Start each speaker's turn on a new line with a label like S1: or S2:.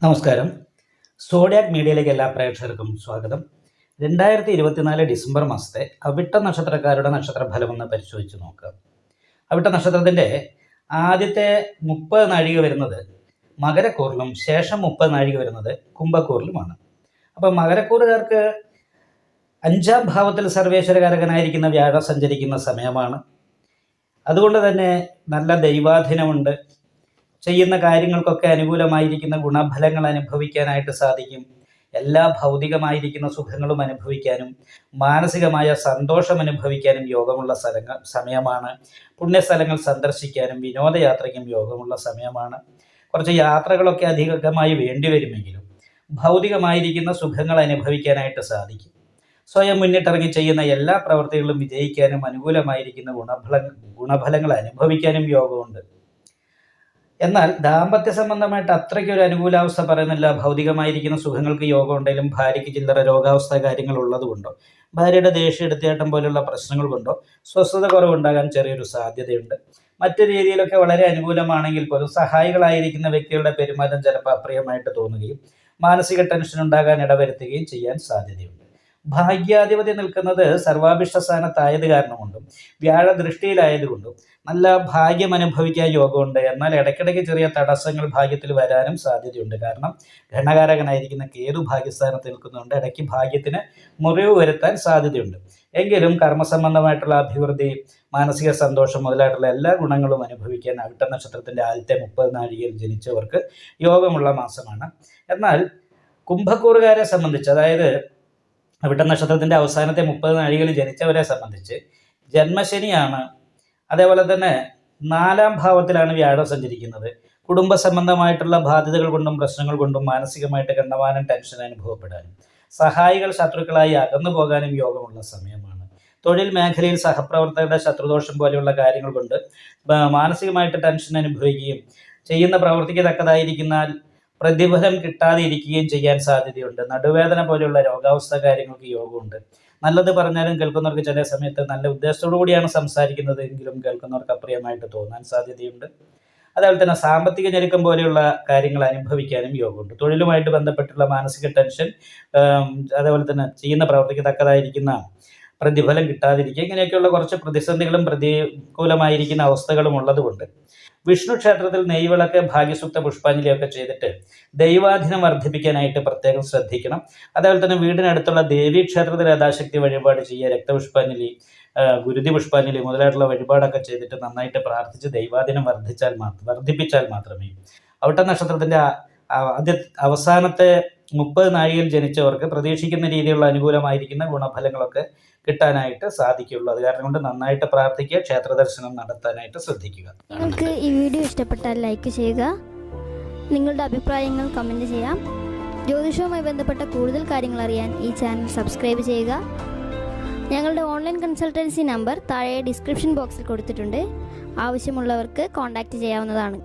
S1: നമസ്കാരം. സോഡിയാക് മീഡിയയിലേക്ക് എല്ലാ പ്രേക്ഷകർക്കും സ്വാഗതം. 2024 ഡിസംബർ മാസത്തെ അവിട്ട നക്ഷത്രക്കാരുടെ നക്ഷത്രഫലം ഒന്ന് പരിശോധിച്ച് നോക്കുക. അവിട്ട നക്ഷത്രത്തിൻ്റെ ആദ്യത്തെ 30 നാഴിക വരുന്നത് മകരക്കൂറിലും ശേഷം 30 നാഴിക വരുന്നത് കുംഭക്കൂറിലുമാണ്. അപ്പോൾ മകരക്കൂറുകാർക്ക് 5ാം ഭാവത്തിൽ സർവേശ്വരകാരകനായിരിക്കുന്ന വ്യാഴം സഞ്ചരിക്കുന്ന സമയമാണ്. അതുകൊണ്ട് തന്നെ നല്ല ദൈവാധീനമുണ്ട്. ചെയ്യുന്ന കാര്യങ്ങൾക്കൊക്കെ അനുകൂലമായിരിക്കുന്ന ഗുണഫലങ്ങൾ അനുഭവിക്കാനായിട്ട് സാധിക്കും. എല്ലാ ഭൗതികമായിരിക്കുന്ന സുഖങ്ങളും അനുഭവിക്കാനും മാനസികമായ സന്തോഷം അനുഭവിക്കാനും യോഗമുള്ള സമയമാണ്. പുണ്യസ്ഥലങ്ങൾ സന്ദർശിക്കാനും വിനോദയാത്രയ്ക്കും യോഗമുള്ള സമയമാണ്. കുറച്ച് യാത്രകളൊക്കെ അധികമായി വേണ്ടിവരുമെങ്കിലും ഭൗതികമായിരിക്കുന്ന സുഖങ്ങൾ അനുഭവിക്കാനായിട്ട് സാധിക്കും. സ്വയം മുന്നിട്ടിറങ്ങി ചെയ്യുന്ന എല്ലാ പ്രവൃത്തികളും വിജയിക്കാനും അനുകൂലമായിരിക്കുന്ന ഗുണഫലങ്ങൾ അനുഭവിക്കാനും യോഗമുണ്ട്. എന്നാൽ ദാമ്പത്യ സംബന്ധമായിട്ട് അത്രയ്ക്കൊരു അനുകൂലാവസ്ഥ പറയുന്നില്ല. ഭൗതികമായിരിക്കുന്ന സുഖങ്ങൾക്ക് യോഗം ഉണ്ടെങ്കിലും ഭാര്യയ്ക്ക് ചില്ലറ രോഗാവസ്ഥ കാര്യങ്ങൾ ഉള്ളതുകൊണ്ടോ ഭാര്യയുടെ ദേഷ്യം എടുത്തേട്ടം പോലുള്ള പ്രശ്നങ്ങൾ കൊണ്ടോ സ്വസ്ഥത കുറവുണ്ടാകാൻ ചെറിയൊരു സാധ്യതയുണ്ട്. മറ്റു രീതിയിലൊക്കെ വളരെ അനുകൂലമാണെങ്കിൽ പോലും സഹായികളായിരിക്കുന്ന വ്യക്തികളുടെ പെരുമാറ്റം ചിലപ്പോൾ അപ്രിയമായിട്ട് തോന്നുകയും മാനസിക ടെൻഷൻ ഉണ്ടാകാൻ ഇടവരുത്തുകയും ചെയ്യാൻ സാധ്യതയുണ്ട്. ഭാഗ്യാധിപതി നിൽക്കുന്നത് സർവാഭിഷ്ട സ്ഥാനത്തായത് കാരണം കൊണ്ടും വ്യാഴ ദൃഷ്ടിയിലായതുകൊണ്ടും നല്ല ഭാഗ്യം അനുഭവിക്കാൻ യോഗമുണ്ട്. എന്നാൽ ഇടയ്ക്കിടയ്ക്ക് ചെറിയ തടസ്സങ്ങൾ ഭാഗ്യത്തിൽ വരാനും സാധ്യതയുണ്ട്. കാരണം ഘടകാരകനായിരിക്കുന്ന കേതു ഭാഗ്യസ്ഥാനത്ത് നിൽക്കുന്നതുകൊണ്ട് ഇടയ്ക്ക് ഭാഗ്യത്തിന് മുറിവ് വരുത്താൻ സാധ്യതയുണ്ട്. എങ്കിലും കർമ്മസംബന്ധമായിട്ടുള്ള അഭിവൃദ്ധി, മാനസിക സന്തോഷം മുതലായിട്ടുള്ള എല്ലാ ഗുണങ്ങളും അനുഭവിക്കാൻ അവിട്ട നക്ഷത്രത്തിൻ്റെ ആദ്യത്തെ 30 നാഴികയിൽ ജനിച്ചവർക്ക് യോഗമുള്ള മാസമാണ്. എന്നാൽ കുംഭക്കൂറുകാരെ സംബന്ധിച്ച്, അതായത് അവിട്ട നക്ഷത്രത്തിൻ്റെ അവസാനത്തെ 30 നാഴികയിൽ ജനിച്ചവരെ സംബന്ധിച്ച് ജന്മശനിയാണ്. അതേപോലെ തന്നെ 4ാം ഭാവത്തിലാണ് വ്യാഴം സഞ്ചരിക്കുന്നത്. കുടുംബ സംബന്ധമായിട്ടുള്ള ബാധ്യതകൾ കൊണ്ടും പ്രശ്നങ്ങൾ കൊണ്ടും മാനസികമായിട്ട് കണ്ടമാനം ടെൻഷൻ അനുഭവപ്പെടാനും സഹായികൾ ശത്രുക്കളായി അകന്നു പോകാനും യോഗമുള്ള സമയമാണ്. തൊഴിൽ മേഖലയിൽ സഹപ്രവർത്തകരുടെ ശത്രുദോഷം പോലെയുള്ള കാര്യങ്ങൾ കൊണ്ട് മാനസികമായിട്ട് ടെൻഷൻ അനുഭവിക്കുകയും ചെയ്യുന്ന പ്രവൃത്തിക്ക് തക്കതായിരിക്കുന്ന പ്രതിഫലം കിട്ടാതെ ഇരിക്കുകയും ചെയ്യാൻ സാധ്യതയുണ്ട്. നടുവേദന പോലെയുള്ള രോഗാവസ്ഥ കാര്യങ്ങൾക്ക് യോഗമുണ്ട്. നല്ലത് പറഞ്ഞാലും കേൾക്കുന്നവർക്ക് ചില സമയത്ത് നല്ല ഉദ്ദേശത്തോടു കൂടിയാണ് സംസാരിക്കുന്നത് എങ്കിലും കേൾക്കുന്നവർക്ക് അപ്രിയമായിട്ട് തോന്നാൻ സാധ്യതയുണ്ട്. അതേപോലെ തന്നെ സാമ്പത്തിക ഞെരുക്കം പോലെയുള്ള കാര്യങ്ങൾ അനുഭവിക്കാനും യോഗമുണ്ട്. തൊഴിലുമായിട്ട് ബന്ധപ്പെട്ടുള്ള മാനസിക ടെൻഷൻ, അതേപോലെ തന്നെ ചെയ്യുന്ന പ്രവൃത്തിക്ക് തക്കതായിരിക്കുന്ന പ്രതിഫലം കിട്ടാതിരിക്കുക, ഇങ്ങനെയൊക്കെയുള്ള കുറച്ച് പ്രതിസന്ധികളും പ്രതികൂലമായിരിക്കുന്ന അവസ്ഥകളും ഉള്ളതുകൊണ്ട് വിഷ്ണു ക്ഷേത്രത്തിൽ നെയ്വിളക്ക്, ഭാഗ്യസൂക്ത പുഷ്പാഞ്ജലിയൊക്കെ ചെയ്തിട്ട് ദൈവാധീനം വർദ്ധിപ്പിക്കാനായിട്ട് പ്രത്യേകം ശ്രദ്ധിക്കണം. അതേപോലെ തന്നെ വീടിനടുത്തുള്ള ദേവീ ക്ഷേത്രത്തിൽ യഥാശക്തി വഴിപാട് ചെയ്യുക. രക്തപുഷ്പാഞ്ജലി, ഗുരുതി പുഷ്പാഞ്ജലി മുതലായിട്ടുള്ള വഴിപാടൊക്കെ ചെയ്തിട്ട് നന്നായിട്ട് പ്രാർത്ഥിച്ച് ദൈവാധീനം വർദ്ധിപ്പിച്ചാൽ മാത്രമേ അവിട്ട നക്ഷത്രത്തിൻ്റെ അവസാനത്തെ 30 നാഴികയിൽ ജനിച്ചവർക്ക് പ്രതീക്ഷിക്കുന്ന രീതിയിലുള്ള അനുകൂലമായിരിക്കുന്ന ഗുണഫലങ്ങളൊക്കെ കിട്ടാനായിട്ട് സാധിക്കുള്ളൂ. അത് കാരണം കൊണ്ട് നന്നായിട്ട് പ്രാർത്ഥിക്കുക, ക്ഷേത്ര ദർശനം നടത്താനായിട്ട് ശ്രദ്ധിക്കുക.
S2: നിങ്ങൾക്ക് ഈ വീഡിയോ ഇഷ്ടപ്പെട്ടാൽ ലൈക്ക് ചെയ്യുക, നിങ്ങളുടെ അഭിപ്രായങ്ങൾ കമൻറ്റ് ചെയ്യാം. ജ്യോതിഷവുമായി ബന്ധപ്പെട്ട കൂടുതൽ കാര്യങ്ങൾ അറിയാൻ ഈ ചാനൽ സബ്സ്ക്രൈബ് ചെയ്യുക. ഞങ്ങളുടെ ഓൺലൈൻ കൺസൾട്ടൻസി നമ്പർ താഴെ ഡിസ്ക്രിപ്ഷൻ ബോക്സിൽ കൊടുത്തിട്ടുണ്ട്. ആവശ്യമുള്ളവർക്ക് കോൺടാക്റ്റ് ചെയ്യാവുന്നതാണ്.